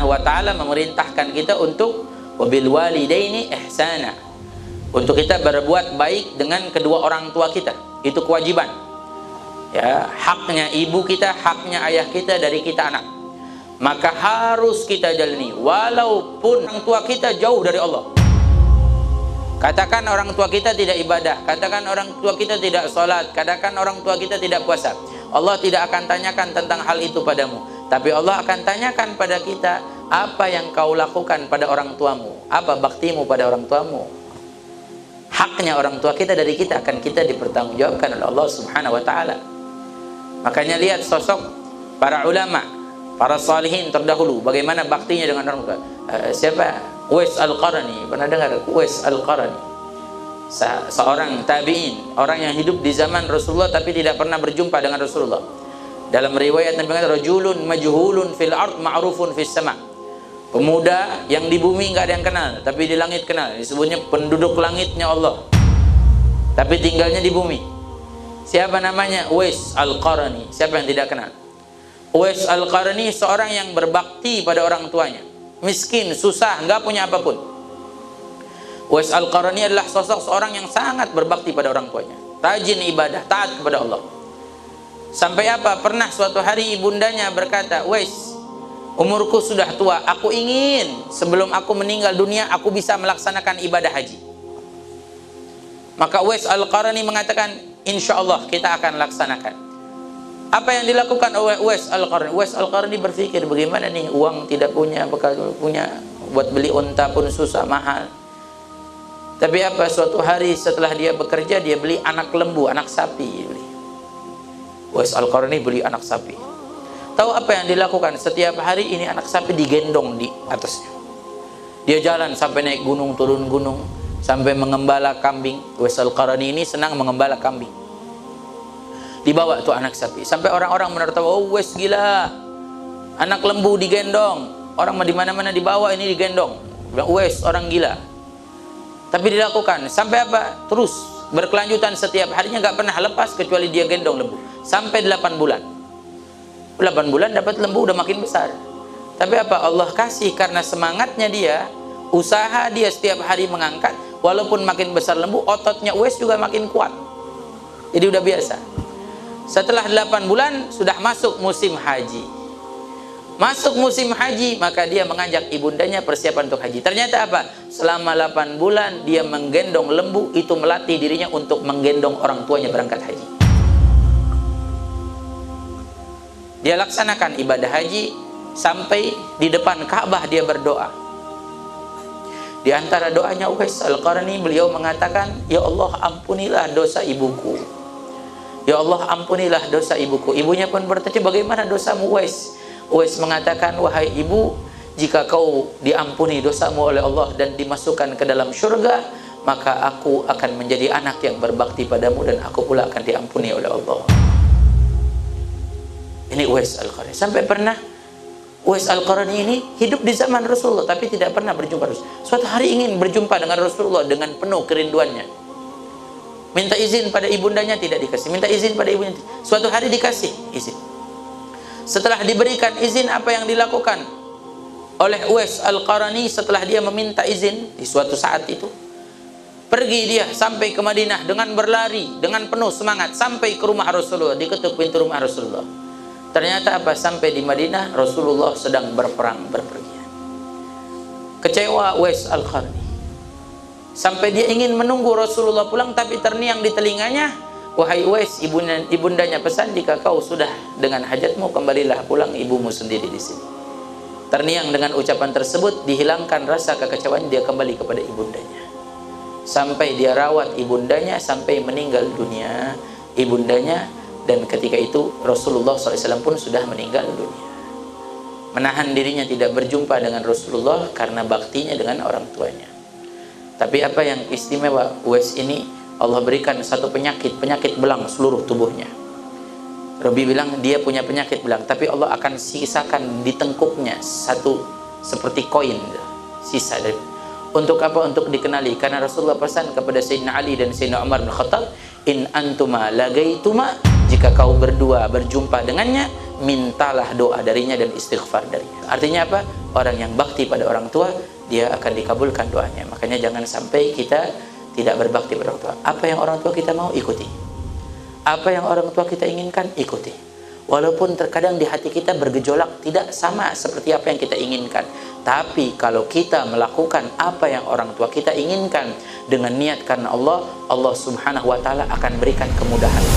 Subhanahu wa taala memerintahkan kita untuk wabil walidaini ihsana, untuk kita berbuat baik dengan kedua orang tua kita. Itu kewajiban. Ya, haknya ibu kita, haknya ayah kita dari kita anak. Maka harus kita jalani walaupun orang tua kita jauh dari Allah. Katakan orang tua kita tidak ibadah, katakan orang tua kita tidak sholat, katakan orang tua kita tidak puasa, Allah tidak akan tanyakan tentang hal itu padamu. Tapi Allah akan tanyakan pada kita, apa yang kau lakukan pada orang tuamu, apa baktimu pada orang tuamu. Haknya orang tua kita dari kita akan kita dipertanggungjawabkan oleh Allah Subhanahu wa taala. Makanya lihat sosok para ulama, para salihin terdahulu, bagaimana baktinya dengan orang tua. Siapa? Uwais Al-Qarni. Pernah dengar Uwais Al-Qarni? Seorang tabi'in, orang yang hidup di zaman Rasulullah tapi tidak pernah berjumpa dengan Rasulullah. Dalam riwayat Nabi mengatakan, rajulun majhulun fil ard ma'rufun fis sama. Pemuda yang di bumi nggak ada yang kenal, tapi di langit kenal. Disebutnya penduduk langitnya Allah, tapi tinggalnya di bumi. Siapa namanya? Uwais Al-Qarni. Siapa yang tidak kenal? Uwais Al-Qarni seorang yang berbakti pada orang tuanya. Miskin, susah, nggak punya apapun. Uwais Al-Qarni adalah sosok seorang yang sangat berbakti pada orang tuanya, rajin ibadah, taat kepada Allah. Sampai apa? Pernah suatu hari ibundanya berkata, Uwais, umurku sudah tua, aku ingin sebelum aku meninggal dunia aku bisa melaksanakan ibadah haji. Maka Uwais Al-Qarni mengatakan, insya Allah kita akan laksanakan. Apa yang dilakukan oleh Uwais Al-Qarni? Uwais Al-Qarni berpikir, bagaimana nih, uang tidak punya, bekal punya, buat beli unta pun susah, mahal. Tapi apa, suatu hari setelah dia bekerja, dia beli anak lembu, anak sapi. Uwais Al-Qarni beli anak sapi. Tahu apa yang dilakukan? Setiap hari ini anak sapi digendong di atasnya. Dia jalan sampai naik gunung, turun gunung, sampai mengembala kambing. Uwais Al-Qarni ini senang mengembala kambing. Dibawa tuh anak sapi, sampai orang-orang menertawa, oh Uwais gila, anak lembu digendong, orang di mana-mana dibawa, ini digendong. Uwais orang gila. Tapi dilakukan sampai apa? Terus berkelanjutan, setiap harinya nggak pernah lepas kecuali dia gendong lembu sampai 8 bulan. 8 bulan dapat lembu, udah makin besar. Tapi apa? Allah kasih karena semangatnya dia, usaha dia setiap hari mengangkat, walaupun makin besar lembu, ototnya Uwais juga makin kuat. Jadi udah biasa. Setelah 8 bulan sudah masuk musim haji. Masuk musim haji, maka dia mengajak ibundanya persiapan untuk haji. Ternyata apa? Selama 8 bulan dia menggendong lembu, itu melatih dirinya untuk menggendong orang tuanya berangkat haji. Dia laksanakan ibadah haji sampai di depan Ka'bah dia berdoa. Di antara doanya Uwais Al-Qarni, beliau mengatakan, ya Allah ampunilah dosa ibuku. Ya Allah ampunilah dosa ibuku. Ibunya pun bertanya, bagaimana dosamu Uwais? Uwais mengatakan, wahai ibu, jika kau diampuni dosamu oleh Allah dan dimasukkan ke dalam surga, maka aku akan menjadi anak yang berbakti padamu dan aku pula akan diampuni oleh Allah. Ini Uwais Al-Qarni. Sampai pernah Uwais Al-Qarni ini hidup di zaman Rasulullah tapi tidak pernah berjumpa Rasulullah. Suatu hari ingin berjumpa dengan Rasulullah dengan penuh kerinduannya. Minta izin pada ibundanya, tidak dikasih. Minta izin pada ibunya. Suatu hari dikasih izin. Setelah diberikan izin, apa yang dilakukan oleh Uwais Al-Qarni setelah dia meminta izin di suatu saat itu? Pergi dia sampai ke Madinah dengan berlari, dengan penuh semangat sampai ke rumah Rasulullah, diketuk pintu rumah Rasulullah. Ternyata apa? Sampai di Madinah Rasulullah sedang berperang, berpergian. Kecewa Uwais Al-Qarni. Sampai dia ingin menunggu Rasulullah pulang, tapi terniang di telinganya, wahai Uwais, ibundanya pesan, jika kau sudah dengan hajatmu, kembalilah pulang, ibumu sendiri di sini. Terniang dengan ucapan tersebut, dihilangkan rasa kekecewaan, dia kembali kepada ibundanya. Sampai dia rawat ibundanya sampai meninggal dunia ibundanya, dan ketika itu Rasulullah SAW pun sudah meninggal dunia. Menahan dirinya tidak berjumpa dengan Rasulullah karena baktinya dengan orang tuanya. Tapi apa yang istimewa, Uwais ini Allah berikan satu penyakit belang seluruh tubuhnya. Rabi bilang dia punya penyakit belang, tapi Allah akan sisakan di tengkuknya satu seperti koin, sisa dari. Untuk apa? Untuk dikenali. Karena Rasulullah pesan kepada Sayyidina Ali dan Sayyidina Umar bin Khattab, in antuma lagaituma, jika kau berdua berjumpa dengannya, mintalah doa darinya dan istighfar darinya. Artinya apa? orang yang bakti pada orang tua, dia akan dikabulkan doanya. Makanya jangan sampai kita tidak berbakti pada orang tua. Apa yang orang tua kita mau, ikuti. Apa yang orang tua kita inginkan, ikuti. Walaupun terkadang di hati kita bergejolak tidak sama seperti apa yang kita inginkan, tapi kalau kita melakukan apa yang orang tua kita inginkan dengan niat karena Allah, Allah Subhanahu wa taala akan berikan kemudahan.